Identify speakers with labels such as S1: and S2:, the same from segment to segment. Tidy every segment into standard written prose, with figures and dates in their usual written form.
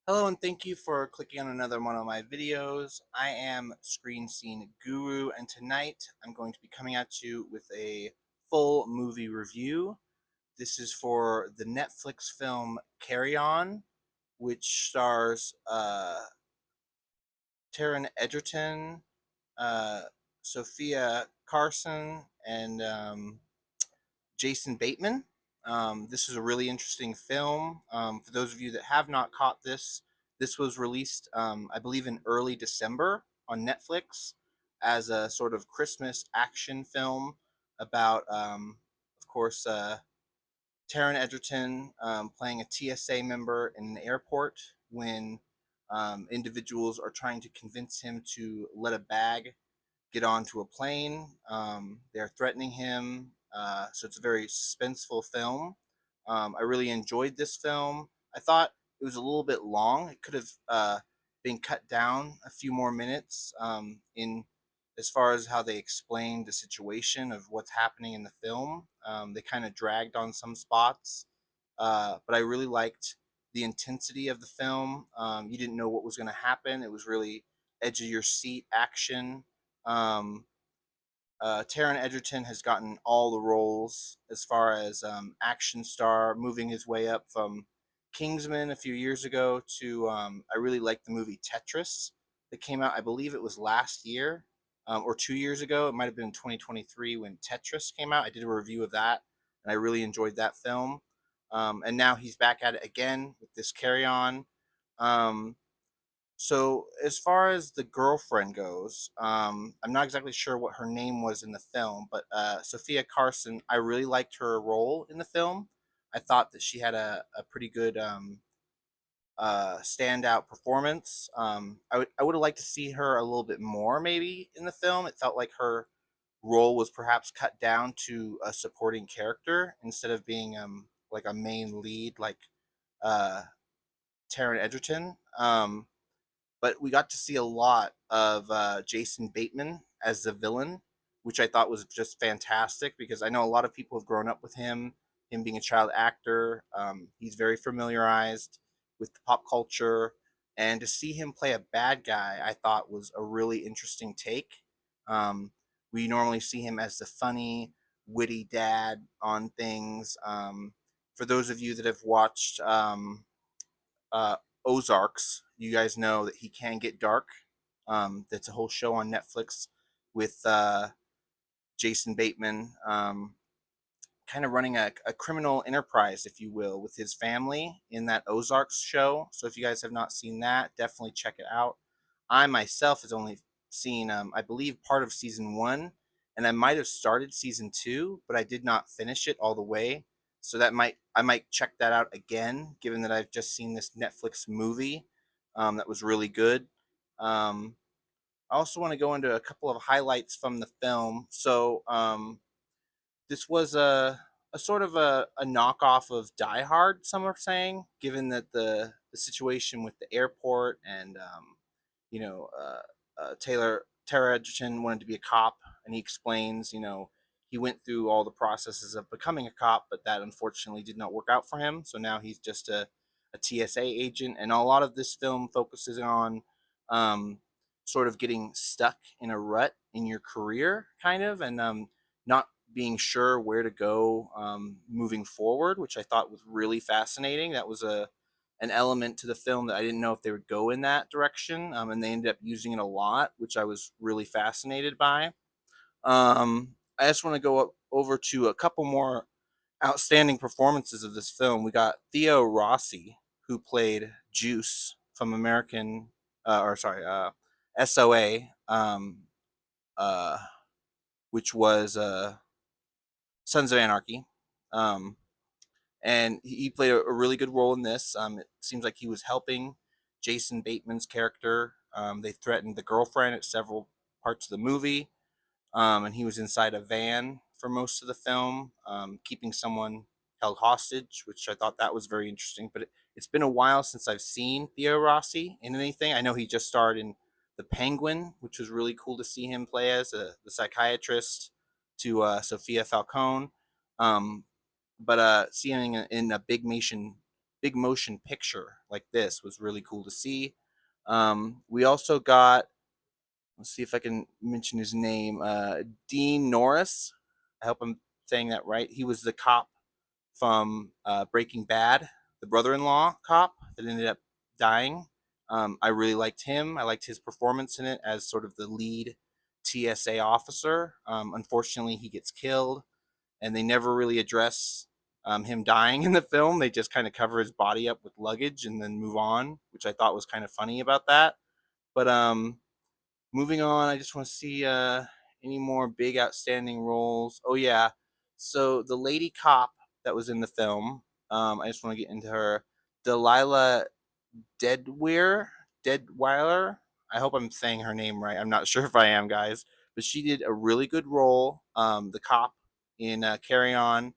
S1: Hello and thank you for clicking on another one of my videos. I am Screen Scene Guru, and tonight I'm going to be coming at you with a full movie review. This is for the Netflix film Carry On, which stars Taron Egerton, uh, Sophia Carson, and Jason Bateman. This is a really interesting film. For those of you that have not caught this, this was released, I believe, in early December on Netflix as a sort of Christmas action film about, of course, Taron Egerton playing a TSA member in an airport when individuals are trying to convince him to let a bag get onto a plane. They're threatening him. So it's a very suspenseful film. I really enjoyed this film. I thought it was a little bit long. It could have been cut down a few more minutes in as far as how they explained the situation of what's happening in the film. They kind of dragged on some spots, but I really liked the intensity of the film. You didn't know what was going to happen. It was really edge of your seat action. um, Taron Egerton has gotten all the roles as far as action star, moving his way up from Kingsman a few years ago to I really like the movie Tetris that came out. I believe it was last year or 2 years ago. It might have been 2023 when Tetris came out. I did a review of that, and I really enjoyed that film. And now he's back at it again with this Carry On. Um, so as far as the girlfriend goes, I'm not exactly sure what her name was in the film, but Sophia Carson, I really liked her role in the film. I thought that she had a pretty good standout performance. I would have liked to see her a little bit more maybe in the film. It felt like her role was perhaps cut down to a supporting character instead of being like a main lead like uh, Taron Egerton. But we got to see a lot of Jason Bateman as the villain, which I thought was just fantastic because I know a lot of people have grown up with him being a child actor. He's very familiarized with the pop culture, and to see him play a bad guy, I thought was a really interesting take. Um, we normally see him as the funny, witty dad on things. For those of you that have watched uh, Ozarks, you guys know that he can get dark. That's a whole show on Netflix with Jason Bateman, kind of running a criminal enterprise, if you will, with his family in that Ozarks show. So if you guys have not seen that, definitely check it out. I myself has only seen, I believe, part of season 1, and I might have started season 2, but I did not finish it all the way. So that might I might check that out again, given that I've just seen this Netflix movie that was really good. Um, I also want to go into a couple of highlights from the film. So this was a sort of a knockoff of Die Hard. Some are saying, given that the situation with the airport and you know Tara Edgerton wanted to be a cop, and he explains, he went through all the processes of becoming a cop, but that unfortunately did not work out for him. So now he's just a TSA agent, and a lot of this film focuses on um, sort of getting stuck in a rut in your career, kind of, and not being sure where to go moving forward, which I thought was really fascinating. That was a an element to the film that I didn't know if they would go in that direction, and they ended up using it a lot, which I was really fascinated by. I just want to go over to a couple more outstanding performances of this film. We got Theo Rossi, who played Juice from American, or sorry, SOA, uh, which was Sons of Anarchy. Um, and he played a really good role in this. It seems like he was helping Jason Bateman's character. They threatened the girlfriend at several parts of the movie, and he was inside a van for most of the film, keeping someone held hostage, which I thought that was very interesting. But it's been a while since I've seen Theo Rossi in anything. I know he just starred in The Penguin, which was really cool to see him play as the psychiatrist to Sophia Falcone. Um, but seeing in a big motion picture like this was really cool to see. We also got, let's see if I can mention his name, Dean Norris. I hope I'm saying that right. He was the cop from Breaking Bad, the brother-in-law cop that ended up dying. I really liked him. I liked his performance in it as sort of the lead TSA officer. Unfortunately, he gets killed, and they never really address him dying in the film. They just kind of cover his body up with luggage and then move on, which I thought was kind of funny about that. But moving on, I just want to see any more big outstanding roles. Oh yeah, so the lady cop that was in the film, I just want to get into her. Delilah Deadweir, Deadweiler. I hope I'm saying her name right. I'm not sure if I am, guys, but she did a really good role. The cop in Carry On.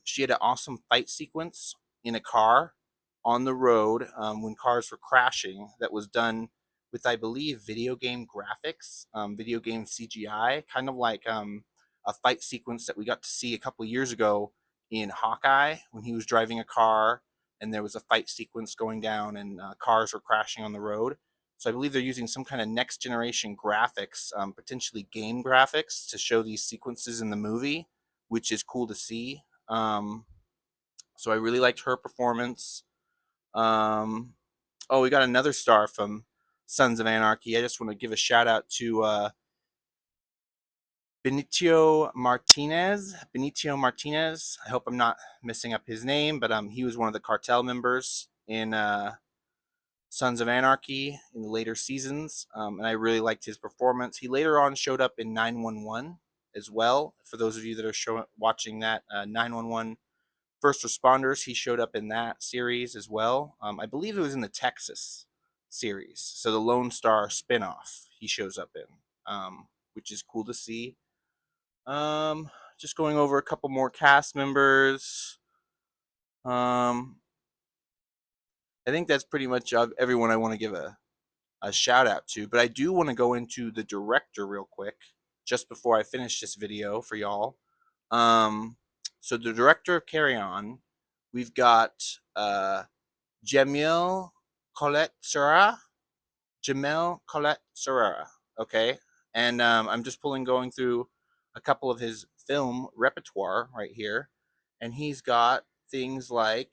S1: She had an awesome fight sequence in a car on the road when cars were crashing that was done with, I believe, video game graphics, video game CGI, kind of like a fight sequence that we got to see a couple years ago in Hawkeye when he was driving a car and there was a fight sequence going down and cars were crashing on the road. So I believe they're using some kind of next generation graphics, potentially game graphics, to show these sequences in the movie, which is cool to see. Um, so I really liked her performance. Um, oh, we got another star from Sons of Anarchy. I just want to give a shout out to Benicio Martinez. Benicio Martinez. I hope I'm not messing up his name, but he was one of the cartel members in Sons of Anarchy in the later seasons, and I really liked his performance. He later on showed up in 911 as well. For those of you that are watching that 911 First Responders, he showed up in that series as well. I believe it was in the Texas series, so the Lone Star spinoff he shows up in, which is cool to see. Um, just going over a couple more cast members. Um, I think that's pretty much everyone I want to give a shout out to, but I do want to go into the director real quick just before I finish this video for y'all. Um, so the director of Carry On, we've got Jamil Colette Serra. Jamel Colette Serra. Okay, and I'm just going through a couple of his film repertoire right here, and he's got things like,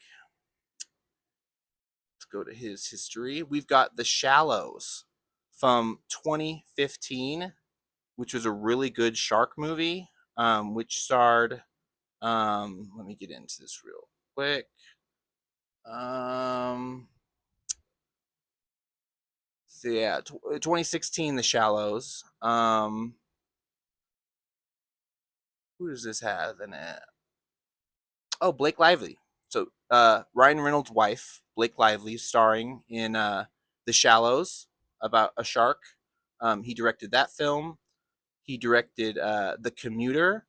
S1: let's go to his history. We've got The Shallows from 2015, which was a really good shark movie, which starred, let me get into this real quick. So yeah, 2016, The Shallows. Who does this have in it? Oh, Blake Lively. So Ryan Reynolds' wife, Blake Lively, starring in The Shallows, about a shark. He directed that film. He directed The Commuter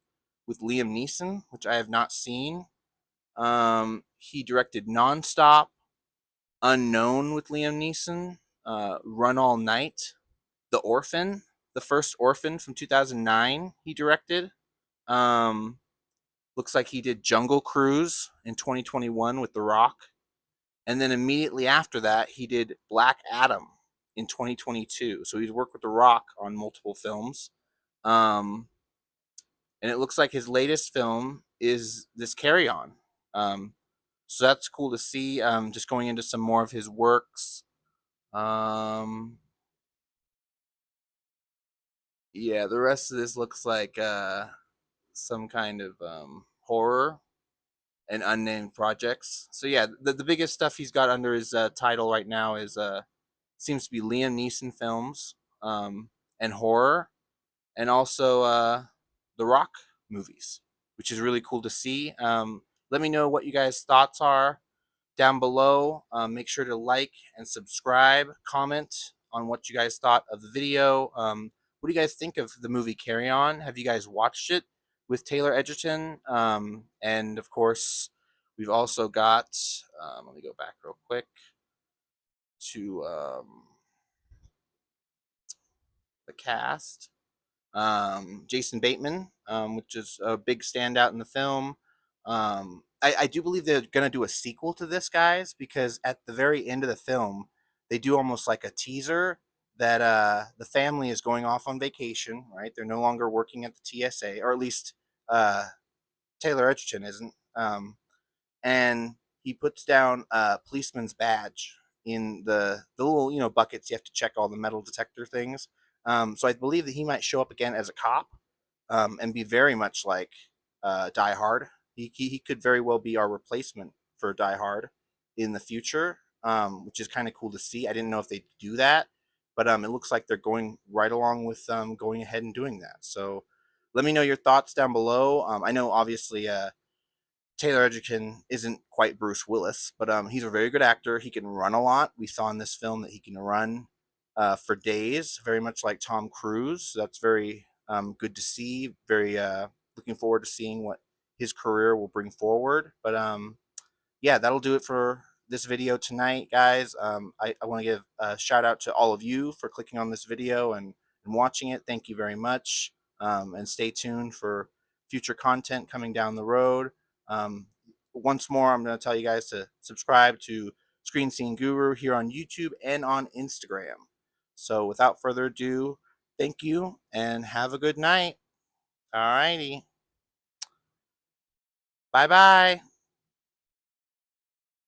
S1: with Liam Neeson, which I have not seen. He directed Nonstop, Unknown with Liam Neeson, Run All Night, The Orphan, the first Orphan from 2009. He directed. Um, Looks like he did Jungle Cruise in 2021 with The Rock. And then immediately after that, he did Black Adam in 2022. So he's worked with The Rock on multiple films. Um, and it looks like his latest film is this Carry On. So that's cool to see. Just going into some more of his works. Um, yeah, the rest of this looks like some kind of horror and unnamed projects. So yeah, the biggest stuff he's got under his title right now is seems to be Liam Neeson films, and horror, and also the Rock movies, which is really cool to see. Let me know what you guys' thoughts are down below. Make sure to like and subscribe, comment on what you guys thought of the video. What do you guys think of the movie Carry On? Have you guys watched it with Taylor Egerton? And of course, we've also got, let me go back real quick to the cast. Jason Bateman, which is a big standout in the film. I do believe they're gonna do a sequel to this, guys, because at the very end of the film, they do almost like a teaser that the family is going off on vacation, right? They're no longer working at the TSA, or at least uh, Taylor Edgerton isn't. And he puts down a policeman's badge in the little buckets you have to check all the metal detector things. So I believe that he might show up again as a cop, and be very much like Die Hard. He could very well be our replacement for Die Hard in the future, which is kind of cool to see. I didn't know if they do that, but it looks like they're going right along with going ahead and doing that. So let me know your thoughts down below. I know obviously Taylor Edgerton isn't quite Bruce Willis, but he's a very good actor. He can run a lot. We saw in this film that he can run for days, very much like Tom Cruise. So that's very good to see. Very looking forward to seeing what his career will bring forward. But yeah, that'll do it for this video tonight, guys. I want to give a shout out to all of you for clicking on this video and watching it. Thank you very much. And stay tuned for future content coming down the road. Um, Once more, I'm going to tell you guys to subscribe to Screen Scene Guru here on YouTube and on Instagram. So without further ado, thank you and have a good night. All righty. Bye bye.